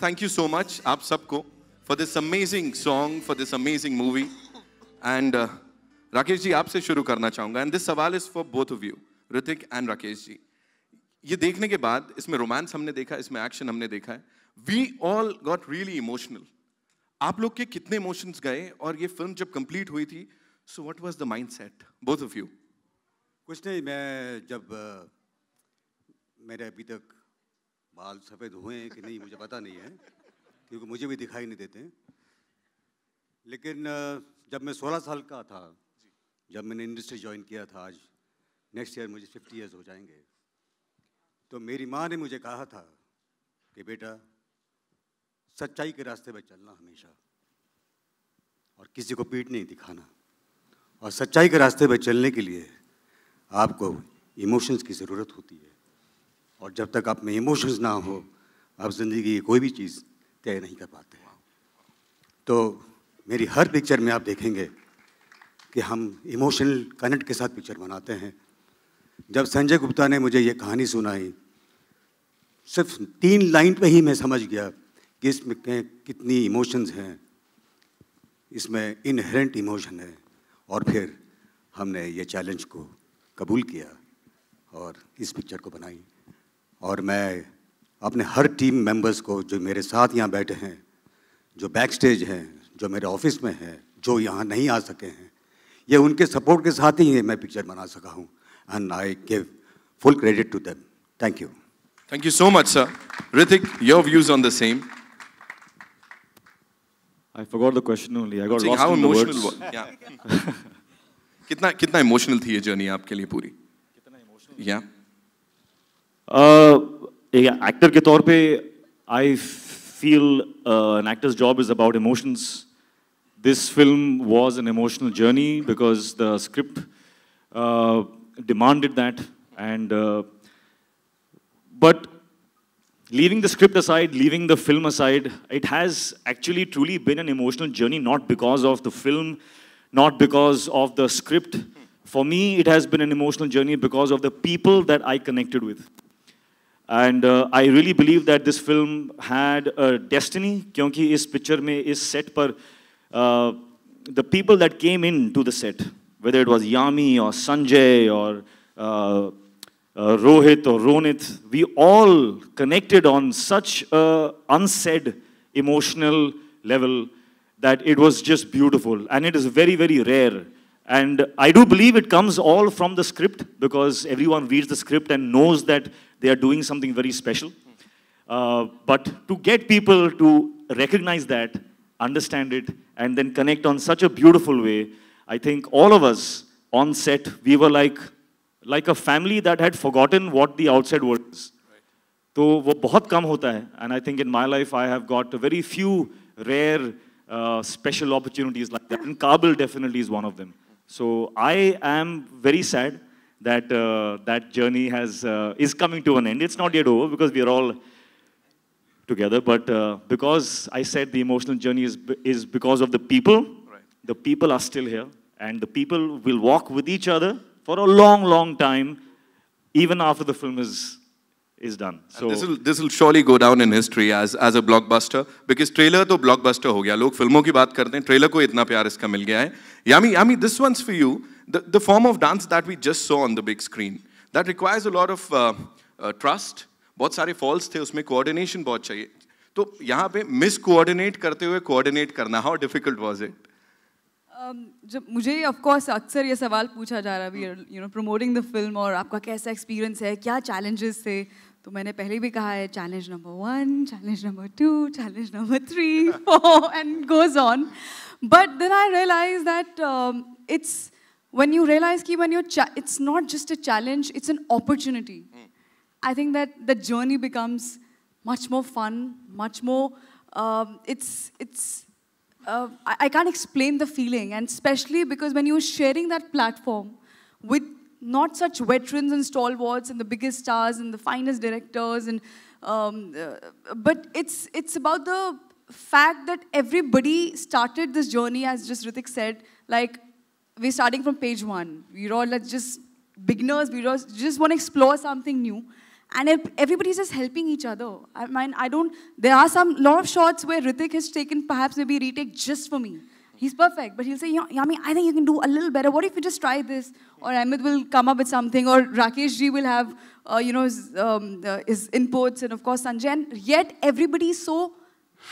thank you so much, आप सबको, for this amazing song, for this amazing movie. And Rakesh ji आपसे शुरू करना चाहूँगा. And this सवाल is for both of you, Hrithik and Rakesh ji. ये देखने के बाद इसमें रोमांस हमने देखा, इसमें एक्शन हमने देखा है. We all got really emotional. आप लोग के कितने इमोशंस गए और ये फिल्म जब कंप्लीट हुई थी, so what was the mindset, both of you? कुछ नहीं, मैं जब मेरे अभी तक बाल सफ़ेद हुए हैं कि नहीं मुझे पता नहीं है, क्योंकि मुझे भी दिखाई नहीं देते. लेकिन जब मैं 16 साल का था, जब मैंने इंडस्ट्री ज्वाइन किया था, आज नेक्स्ट ईयर मुझे 50 ईयर्स हो जाएंगे, तो मेरी माँ ने मुझे कहा था कि बेटा सच्चाई के रास्ते पे चलना हमेशा, और किसी को पीठ नहीं दिखाना. और सच्चाई के रास्ते पे चलने के लिए आपको इमोशंस की ज़रूरत होती है, और जब तक आप में इमोशंस ना हो, आप ज़िंदगी की कोई भी चीज़ तय नहीं कर पाते. तो मेरी हर पिक्चर में आप देखेंगे कि हम इमोशनल कनेक्ट के साथ पिक्चर बनाते हैं. जब संजय गुप्ता ने मुझे ये कहानी सुनाई, सिर्फ 3 लाइन पे ही मैं समझ गया कि इसमें कितनी इमोशंस हैं, इसमें इनहेरेंट इमोशन है. और फिर हमने ये चैलेंज को कबूल किया और इस पिक्चर को बनाई. और मैं अपने हर टीम मेंबर्स को, जो मेरे साथ यहाँ बैठे हैं, जो बैक स्टेज हैं, जो मेरे ऑफिस में हैं, जो यहाँ नहीं आ सके हैं, ये उनके सपोर्ट के साथ ही मैं पिक्चर बना सका हूँ. And I give full credit to them. Thank you. Thank you so much, sir. Hrithik, your views on the same? I forgot the question only. I got See, lost how in the emotional words. was? Yeah. कितना emotional थी ये journey आपके लिए पूरी? कितना emotional? Yeah. एक actor के तौर पे I feel an actor's job is about emotions. This film was an emotional journey because the script demanded that, and but leaving the script aside, leaving the film aside, it has actually truly been an emotional journey, not because of the film, not because of the script. For me, it has been an emotional journey because of the people that I connected with. And I really believe that this film had a destiny, क्योंकि इस picture में, इस set पर, the people that came into the set, whether it was Yami or Sanjay or Rohit or Ronit, we all connected on such a unsaid emotional level that it was just beautiful, and it is very, very rare. And I do believe it comes all from the script, because everyone reads the script and knows that they are doing something very special. But to get people to recognize that, understand it, and then connect on such a beautiful way, I think all of us on set, we were like a family that had forgotten what the outside world is. तो वो बहुत कम होता है. And I think in my life I have got very few rare special opportunities like that. And Kabul definitely is one of them. So I am very sad that that journey is coming to an end. It's not yet over because we are all together. But because I said the emotional journey is because of the people. Right. The people are still here, and the people will walk with each other for a long, long time, even after the film is done. So this will surely go down in history as a blockbuster, because trailer तो blockbuster हो गया. लोग फिल्मों की बात करते हैं, trailer को इतना प्यार इसका मिल गया है. Yami, this one's for you. The form of dance that we just saw on the big screen, that requires a lot of trust. बहुत सारे falls थे उसमें, coordination बहुत चाहिए. तो यहाँ पे miscoordinate करते हुए coordinate करना, how difficult was it? जब मुझे ऑफ कोर्स अक्सर ये सवाल पूछा जा रहा है, you know, promoting the film, और आपका कैसा एक्सपीरियंस है, क्या चैलेंजेस थे, तो मैंने पहले भी कहा है, challenge number 1, challenge number 2, challenge number 3, 4 and goes on. But then I realise that it's when you realise कि when it's not just a challenge, it's an opportunity. I think that the journey becomes much more fun, much more, I can't explain the feeling, and especially because when you're sharing that platform with not such veterans and stalwarts and the biggest stars and the finest directors, and but it's about the fact that everybody started this journey, as just Hrithik said, like we're starting from page 1. We're all just beginners. We just want to explore something new. and everybody's just helping each other. I mean, there are lot of shots where Hrithik has taken perhaps maybe retake just for me. He's perfect, but he'll say, Yami, I think you can do a little better. What if you just try this? Or Amit will come up with something, or Rakesh ji will have, his inputs, and of course Sanjay, and yet everybody's so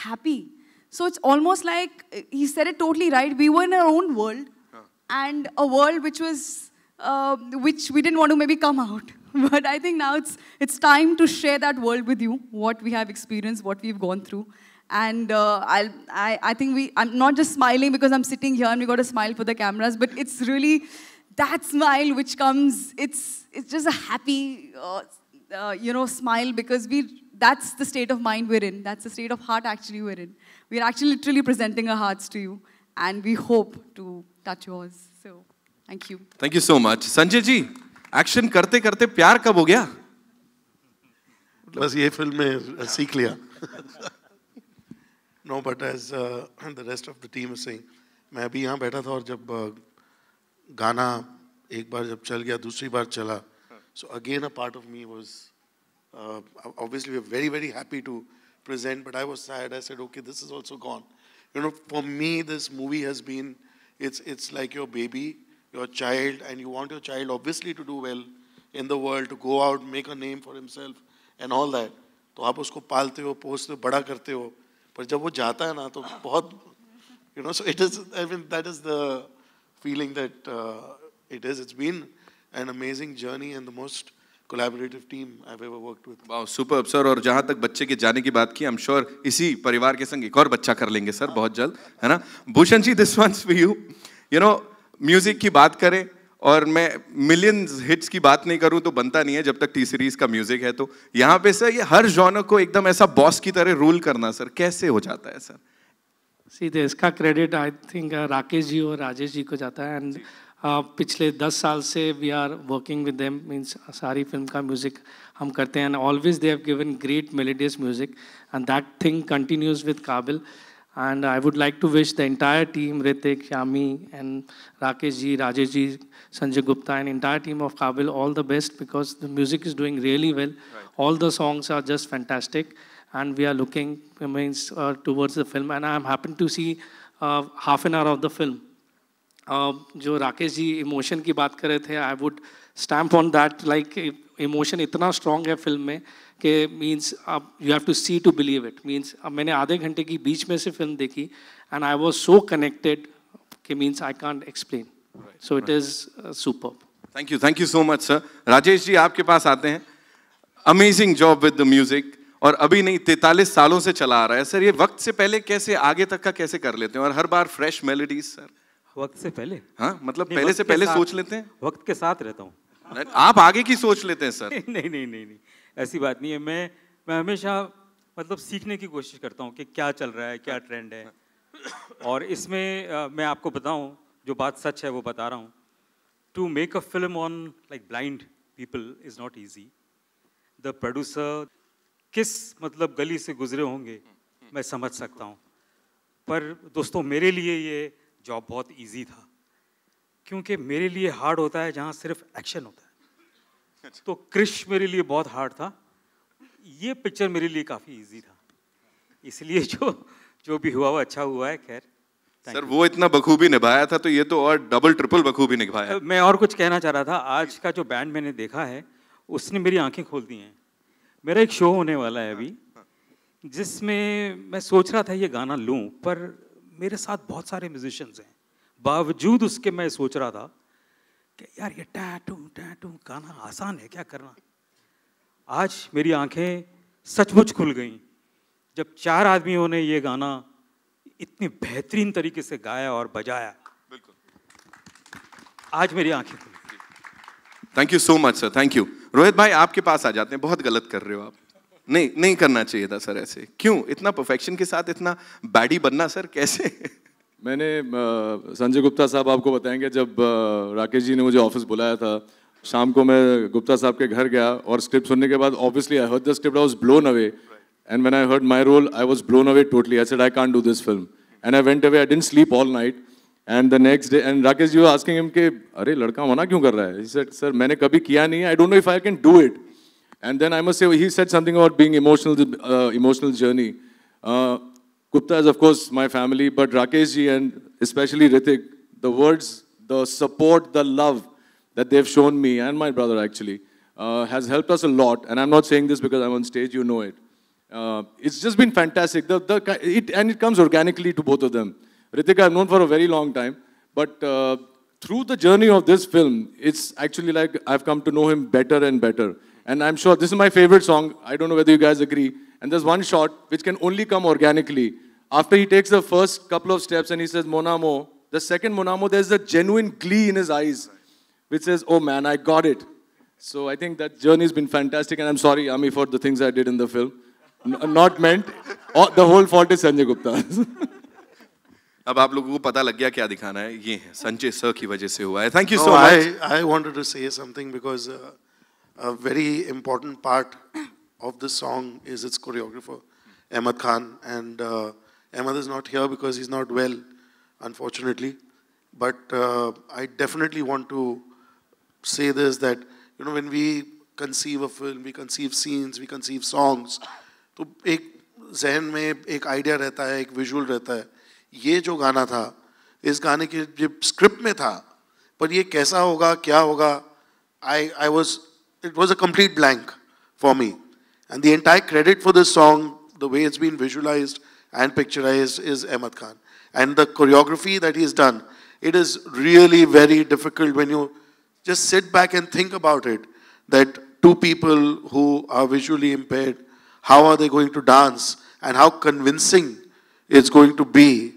happy. So it's almost like, he said it totally right, we were in our own world, and a world which was, which we didn't want to maybe come out. But I think now it's time to share that world with you, what we have experienced, what we've gone through. And I think I'm not just smiling because I'm sitting here and we got to smile for the cameras, but it's really that smile which comes, it's just a happy, smile, because that's the state of mind we're in. That's the state of heart actually we're in. We're actually literally presenting our hearts to you, and we hope to touch yours. So, thank you. Thank you so much. Sanjay ji, action करते करते प्यार कब हो गया? बस ये film में सीख लिया. No, but as the rest of the team is saying, मैं अभी यहाँ बैठा था और जब गाना एक बार जब चल गया, दूसरी बार चला, so again a part of me was obviously we're very, very happy to present, but I was sad. I said, okay, this is also gone. You know, for me, this movie has been, it's like your baby, your child, and you want your child obviously to do well in the world, to go out, make a name for himself and all that. तो आप उसको पालते हो, पोसते हो, बड़ा करते हो, पर जब वो जाता है ना तो बहुत, you know, so it is, I mean, that is the feeling that it is. It's been an amazing journey and the most collaborative team I've ever worked with. Wow, superb sir. और जहाँ तक बच्चे के जाने की बात की, I'm sure इसी परिवार के संग एक और बच्चा कर लेंगे सर बहुत जल्द, है ना? Bhushan ji, this one's for you. You know, music की बात करें और मैं मिलियंस हिट्स की बात नहीं करूं तो बनता नहीं है जब तक टी सीरीज का म्यूजिक है. तो यहाँ पे सर ये हर जॉनर को एकदम ऐसा बॉस की तरह रूल करना सर कैसे हो जाता है सर? सीधे इसका credit I think Rakesh ji और राजेश जी को जाता है. एंड पिछले 10 साल से we are working with them, means सारी फिल्म का म्यूजिक हम करते हैं. And always they have given great melodious music and that thing continues with Kaabil. And I would like to wish the entire team, Hrithik, Yami, and Rakesh ji, Rajesh ji, Sanjay Gupta, and entire team of Kabil all the best, because the music is doing really well. Right. All the songs are just fantastic, and we are looking towards the film. And I am happy to see half an hour of the film. जो Rakesh ji emotion की बात कर रहे थे, I would stamp on that, like emotion इतना strong है film में कि मीन्स अब you have to see to believe it. Means अब मैंने आधे घंटे की बीच में से फिल्म देखी and I was so connected कि means I can't explain. So it is superb. Thank you so much sir. Rajesh ji आपके पास आते हैं. Amazing job with the music, और अभी नहीं 43 सालों से चला आ रहा है सर. ये वक्त से पहले कैसे आगे तक का कैसे कर लेते हैं, और हर बार फ्रेश मेलोडीज सर? वक्त से पहले? हाँ, मतलब पहले से पहले सोच लेते हैं? वक्त के साथ रहता हूँ. आप आगे की सोच लेते हैं सर? नहीं, ऐसी बात नहीं है. मैं हमेशा मतलब सीखने की कोशिश करता हूँ कि क्या चल रहा है, क्या ट्रेंड है. और इसमें मैं आपको बताऊँ, जो बात सच है वो बता रहा हूँ. To make a film on like blind people is not easy. The producer किस मतलब गली से गुजरे होंगे मैं समझ सकता हूँ, पर दोस्तों मेरे लिए ये जॉब बहुत ईजी था, क्योंकि मेरे लिए हार्ड होता है जहाँ सिर्फ एक्शन होता है. तो क्रिश मेरे लिए बहुत हार्ड था, ये पिक्चर मेरे लिए काफ़ी इजी था. इसलिए जो भी हुआ वो अच्छा हुआ है. खैर सर, वो इतना बखूबी निभाया था तो ये तो और डबल ट्रिपल बखूबी निभाया. मैं और कुछ कहना चाह रहा था. आज का जो बैंड मैंने देखा है उसने मेरी आंखें खोल दी हैं. मेरा एक शो होने वाला है अभी, जिसमें मैं सोच रहा था ये गाना लूँ, पर मेरे साथ बहुत सारे म्यूजिशियंस हैं. बावजूद उसके मैं सोच रहा था कि यार ये टैटू गाना आसान है क्या करना. आज मेरी आंखें सचमुच खुल गईं जब 4 आदमियों ने ये गाना इतनी बेहतरीन तरीके से गाया और बजाया. बिल्कुल, आज मेरी आंखें खुल गई. Thank you so much sir, thank you. Rohit भाई आपके पास आ जाते हैं. बहुत गलत कर रहे हो आप. नहीं करना चाहिए था सर ऐसे. क्यों इतना परफेक्शन के साथ इतना बैडी बनना सर, कैसे? मैंने संजय गुप्ता साहब आपको बताएंगे, जब राकेश जी ने मुझे ऑफिस बुलाया था, शाम को मैं गुप्ता साहब के घर गया और स्क्रिप्ट सुनने के बाद obviously I heard the script, I was blown away, and when I heard my role I was blown away totally. I said I can't do this film and I went away. I didn't sleep all night and the next day and Rakesh ji were asking him कि अरे लड़का मना क्यों कर रहा है. He said sir मैंने कभी किया नहीं है, I don't know if I can do it. And then I must say, he said something about being emotional journey. Gupta is, of course, my family, but Rakesh ji and especially Hrithik, the words, the support, the love that they've shown me and my brother actually has helped us a lot. And I'm not saying this because I'm on stage, you know it. It's just been fantastic. And it comes organically to both of them. Hrithik I've known for a very long time, but through the journey of this film, it's actually like I've come to know him better and better. And I'm sure this is my favorite song. I don't know whether you guys agree. And there's one shot which can only come organically. After he takes the first couple of steps and he says, Mon Amour, the second Mon Amour, there's a genuine glee in his eyes, which says, oh man, I got it. So I think that journey has been fantastic. And I'm sorry, Ami, for the things I did in the film. Not meant. The whole fault is Sanjay Gupta. अब आप लोगों को पता लग गया क्या दिखाना है ये है संजय सर की वजह से हुआ है thank you so much I wanted to say something because a very important part of this song is its choreographer Ahmed Khan, and Ahmed is not here because he's not well, unfortunately, but I definitely want to say this, that you know, when we conceive a film, we conceive scenes, we conceive songs, तो एक ज़हन में एक idea रहता है, एक visual रहता है. ये जो गाना था, इस गाने के जब स्क्रिप्ट में था, पर ये कैसा होगा, क्या होगा, it was a complete blank for me. And the entire credit for this song, the way it's been visualized and picturized, is Ahmed Khan. And the choreography that he's done, it is really very difficult when you just sit back and think about it, that two people who are visually impaired, how are they going to dance and how convincing it's going to be.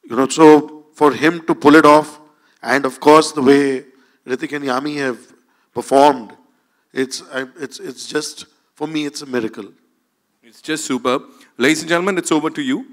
You know, so for him to pull it off, and of course the way Hrithik and Yami have performed, it's just, for me, it's a miracle. It's just superb. Ladies and gentlemen, it's over to you.